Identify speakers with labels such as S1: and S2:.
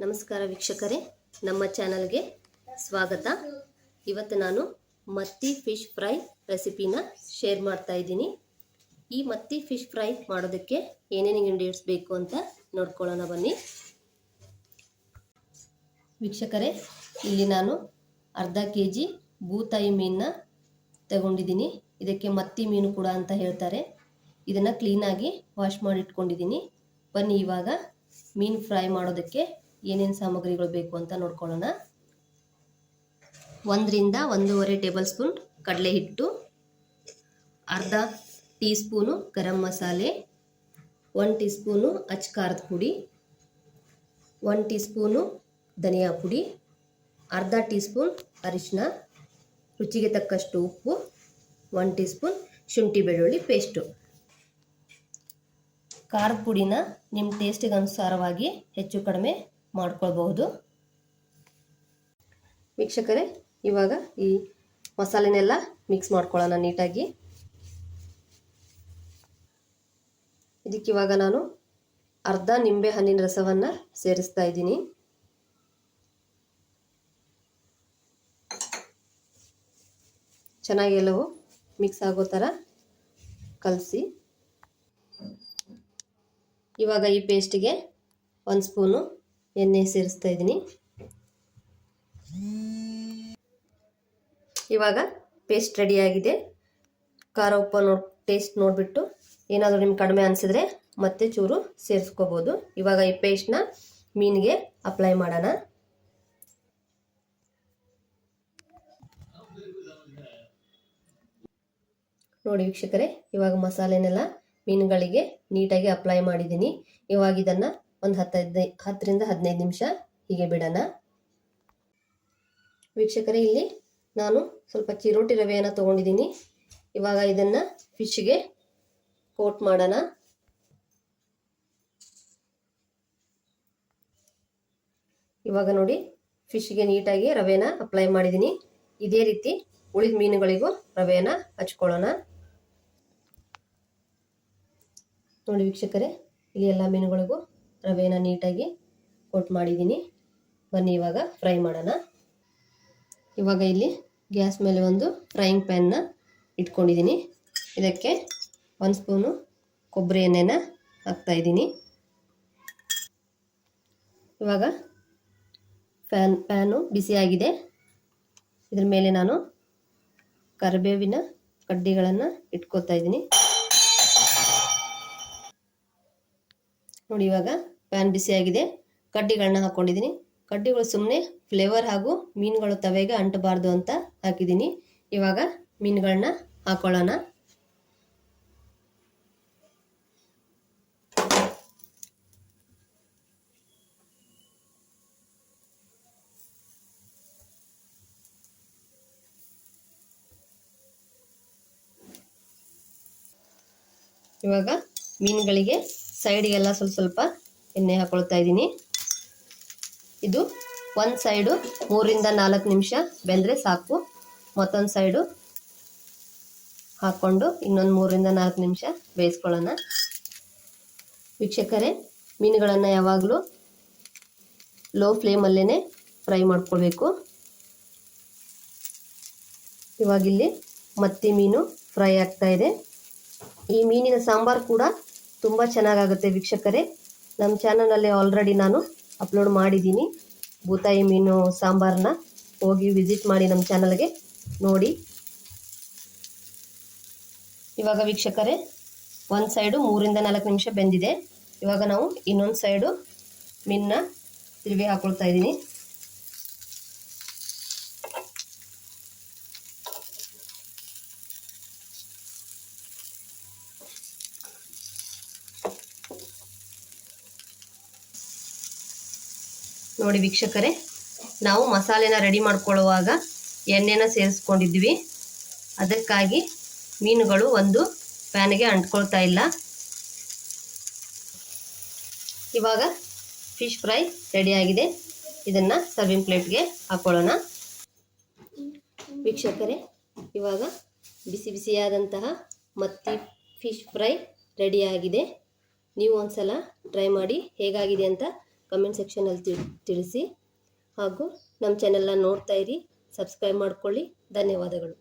S1: ನಮಸ್ಕಾರ ವೀಕ್ಷಕರೇ, ನಮ್ಮ ಚಾನಲ್ಗೆ ಸ್ವಾಗತ. ಇವತ್ತು ನಾನು ಮತ್ತಿ ಫಿಶ್ ಫ್ರೈ ರೆಸಿಪಿನ ಶೇರ್ ಮಾಡ್ತಾ ಇದ್ದೀನಿ. ಈ ಮತ್ತಿ ಫಿಶ್ ಫ್ರೈ ಮಾಡೋದಕ್ಕೆ ಏನೇನು ಇಂಗ್ರೀಡಿಯೆಂಟ್ಸ್ ಬೇಕು ಅಂತ ನೋಡ್ಕೊಳ್ಳೋಣ ಬನ್ನಿ. ವೀಕ್ಷಕರೇ, ಇಲ್ಲಿ ನಾನು ಅರ್ಧ kg ಬೂತಾಯಿ ಮೀನನ್ನ ತಗೊಂಡಿದ್ದೀನಿ. ಇದಕ್ಕೆ ಮತ್ತಿ ಮೀನು ಕೂಡ ಅಂತ ಹೇಳ್ತಾರೆ. ಇದನ್ನು ಕ್ಲೀನಾಗಿ ವಾಶ್ ಮಾಡಿ ಇಟ್ಕೊಂಡಿದ್ದೀನಿ. ಬನ್ನಿ ಇವಾಗ ಮೀನು ಫ್ರೈ ಮಾಡೋದಕ್ಕೆ ಏನೇನು ಸಾಮಗ್ರಿಗಳು ಬೇಕು ಅಂತ ನೋಡ್ಕೊಳ್ಳೋಣ. 1 ರಿಂದ 1.5 ಟೇಬಲ್ ಸ್ಪೂನ್ ಕಡಲೆ ಹಿಟ್ಟು, ಅರ್ಧ tea spoon garam masala, 1 tea spoon ಅಚ್ಕಾರದ ಪುಡಿ, 1 ಟೀ ಸ್ಪೂನು ಧನಿಯಾ ಪುಡಿ, ಅರ್ಧ ಟೀ ಸ್ಪೂನ್ ಅರಿಶಿನ, ರುಚಿಗೆ ತಕ್ಕಷ್ಟು ಉಪ್ಪು, 1 ಟೀ ಸ್ಪೂನ್ ಶುಂಠಿ ಬೆಳ್ಳುಳ್ಳಿ ಪೇಸ್ಟು. ಖಾರದ ಪುಡಿನ ನಿಮ್ಮ ಟೇಸ್ಟಿಗೆ ಅನುಸಾರವಾಗಿ ಹೆಚ್ಚು ಕಡಿಮೆ ಮಾಡ್ಕೊಳ್ಬಹುದು. ವೀಕ್ಷಕರೇ, ಇವಾಗ ಈ ಮಸಾಲೆನೆಲ್ಲ ಮಿಕ್ಸ್ ಮಾಡ್ಕೊಳ್ಳೋಣ ನೀಟಾಗಿ. ಇದಕ್ಕಿವಾಗ ನಾನು ಅರ್ಧ ನಿಂಬೆ ಹಣ್ಣಿನ ರಸವನ್ನು ಸೇರಿಸ್ತಾ ಇದ್ದೀನಿ. ಚೆನ್ನಾಗಿ ಎಲ್ಲವೂ ಮಿಕ್ಸ್ ಆಗೋ ಥರ ಕಲಸಿ. ಇವಾಗ ಈ ಪೇಸ್ಟಿಗೆ 1 ಸ್ಪೂನು ಎಣ್ಣೆ ಸೇರಿಸ್ತಾ ಇದ್ದೀನಿ. ಇವಾಗ ಪೇಸ್ಟ್ ರೆಡಿಯಾಗಿದೆ. ಖಾರ ಉಪ್ಪು ಟೇಸ್ಟ್ ನೋಡಿಬಿಟ್ಟು ಏನಾದರೂ ನಿಮ್ಗೆ ಕಡಿಮೆ ಅನಿಸಿದ್ರೆ ಮತ್ತೆ ಚೂರು ಸೇರಿಸ್ಕೋಬೋದು. ಇವಾಗ ಈ ಪೇಸ್ಟ್ನ ಮೀನಿಗೆ ಅಪ್ಲೈ ಮಾಡೋಣ. ನೋಡಿ ವೀಕ್ಷಕರೇ, ಇವಾಗ ಮಸಾಲೆನೆಲ್ಲ ಮೀನುಗಳಿಗೆ ನೀಟಾಗಿ ಅಪ್ಲೈ ಮಾಡಿದ್ದೀನಿ. ಇವಾಗ ಇದನ್ನು ಒಂದು 10 ರಿಂದ 15 ನಿಮಿಷ ಹೀಗೆ ಬಿಡೋಣ. ವೀಕ್ಷಕರೇ, ಇಲ್ಲಿ ನಾನು ಸ್ವಲ್ಪ ಚಿರೋಟಿ ರವೆಯನ್ನು ತೊಗೊಂಡಿದ್ದೀನಿ. ಇವಾಗ ಇದನ್ನು ಫಿಶ್ಗೆ ಕೋಟ್ ಮಾಡೋಣ. ಇವಾಗ ನೋಡಿ, ಫಿಶ್ಗೆ ನೀಟಾಗಿ ರವೆನ ಅಪ್ಲೈ ಮಾಡಿದ್ದೀನಿ. ಇದೇ ರೀತಿ ಉಳಿದ ಮೀನುಗಳಿಗೂ ರವೆಯನ್ನು ಹಚ್ಕೊಳ್ಳೋಣ. ನೋಡಿ ವೀಕ್ಷಕರೇ, ಇಲ್ಲಿ ಎಲ್ಲ ಮೀನುಗಳಿಗೂ ರವೆನ ನೀಟಾಗಿ ಕೋಟ್ ಮಾಡಿದ್ದೀನಿ. ಬನ್ನಿ ಇವಾಗ ಫ್ರೈ ಮಾಡೋಣ. ಇವಾಗ ಇಲ್ಲಿ ಗ್ಯಾಸ್ ಮೇಲೆ ಒಂದು ಫ್ರೈಯಿಂಗ್ ಪ್ಯಾನ್ನ ಇಟ್ಕೊಂಡಿದ್ದೀನಿ. ಇದಕ್ಕೆ 1 ಸ್ಪೂನು ಕೊಬ್ಬರಿ ಎಣ್ಣೆನ ಹಾಕ್ತಾಯಿದ್ದೀನಿ. ಇವಾಗ ಪ್ಯಾನು ಬಿಸಿಯಾಗಿದೆ. ಇದ್ರ ಮೇಲೆ ನಾನು ಕರಿಬೇವಿನ ಕಡ್ಡಿಗಳನ್ನು ಇಟ್ಕೊತಾ ಇದ್ದೀನಿ. ನೋಡಿ, ಇವಾಗ ಪ್ಯಾನ್ ಬಿಸಿಯಾಗಿದೆ. ಕಡ್ಡಿಗಳನ್ನ ಹಾಕ್ಕೊಂಡಿದ್ದೀನಿ. ಕಡ್ಡಿಗಳು ಸುಮ್ಮನೆ ಫ್ಲೇವರ್ ಹಾಗೂ ಮೀನುಗಳು ತವೆಗೆ ಅಂಟಬಾರ್ದು ಅಂತ ಹಾಕಿದ್ದೀನಿ. ಇವಾಗ ಮೀನುಗಳನ್ನ ಹಾಕೊಳ್ಳೋಣ. ಇವಾಗ ಮೀನುಗಳಿಗೆ ಸೈಡಿಗೆಲ್ಲ ಸ್ವಲ್ಪ ಎಣ್ಣೆ ಹಾಕೊಳ್ತಾ ಇದ್ದೀನಿ. ಇದು ಒಂದು ಸೈಡು 3 ರಿಂದ 4 ನಿಮಿಷ ಬೆಂದರೆ ಸಾಕು. ಮತ್ತೊಂದು ಸೈಡು ಹಾಕ್ಕೊಂಡು ಇನ್ನೊಂದು 3 ರಿಂದ 4 ನಿಮಿಷ ಬೇಯಿಸ್ಕೊಳ್ಳೋಣ. ವೀಕ್ಷಕರೇ, ಮೀನುಗಳನ್ನು ಯಾವಾಗಲೂ ಲೋ ಫ್ಲೇಮಲ್ಲೇ ಫ್ರೈ ಮಾಡ್ಕೊಳ್ಬೇಕು. ಇವಾಗಿಲ್ಲಿ ಮತ್ತಿ ಮೀನು ಫ್ರೈ ಆಗ್ತಾ ಇದೆ. ಈ ಮೀನಿನ ಸಾಂಬಾರು ಕೂಡ ತುಂಬ ಚೆನ್ನಾಗಾಗುತ್ತೆ ವೀಕ್ಷಕರೇ. ನಮ್ಮ ಚಾನಲಲ್ಲಿ ಆಲ್ರೆಡಿ ನಾನು ಅಪ್ಲೋಡ್ ಮಾಡಿದ್ದೀನಿ. ಬೂತಾಯಿ ಮೀನು ಸಾಂಬಾರನ್ನ ಹೋಗಿ ವಿಸಿಟ್ ಮಾಡಿ ನಮ್ಮ ಚಾನಲ್ಗೆ ನೋಡಿ. ಇವಾಗ ವೀಕ್ಷಕರೇ, ಒಂದು ಸೈಡು 3 ರಿಂದ 4 ನಿಮಿಷ ಬೆಂದಿದೆ. ಇವಾಗ ನಾವು ಇನ್ನೊಂದು ಸೈಡು ಮೀನನ್ನ ತಿರುವಿ ಹಾಕೊಳ್ತಾ ಇದ್ದೀನಿ. ನೋಡಿ ವೀಕ್ಷಕರೇ, ನಾವು ಮಸಾಲೆನ ರೆಡಿ ಮಾಡ್ಕೊಳ್ಳುವಾಗ ಎಣ್ಣೆನ ಸೇರಿಸ್ಕೊಂಡಿದ್ವಿ. ಅದಕ್ಕಾಗಿ ಮೀನುಗಳು ಒಂದು ಪ್ಯಾನ್ಗೆ ಅಂಟ್ಕೊಳ್ತಾ ಇಲ್ಲ. ಇವಾಗ ಫಿಶ್ ಫ್ರೈ ರೆಡಿಯಾಗಿದೆ. ಇದನ್ನು ಸರ್ವಿಂಗ್ ಪ್ಲೇಟ್ಗೆ ಹಾಕೊಳ್ಳೋಣ. ವೀಕ್ಷಕರೇ, ಇವಾಗ ಬಿಸಿ ಬಿಸಿಯಾದಂತಹ ಮತ್ತಿ ಫಿಶ್ ಫ್ರೈ ರೆಡಿಯಾಗಿದೆ. ನೀವು ಒಂದ್ಸಲ ಟ್ರೈ ಮಾಡಿ ಹೇಗಾಗಿದೆ ಅಂತ ಕಮೆಂಟ್ ಸೆಕ್ಷನಲ್ಲಿ ತಿಳಿಸಿ. ಹಾಗೂ ನಮ್ಮ ಚಾನೆಲ್ನ ನೋಡ್ತಾ ಇರಿ, ಸಬ್ಸ್ಕ್ರೈಬ್ ಮಾಡ್ಕೊಳ್ಳಿ. ಧನ್ಯವಾದಗಳು.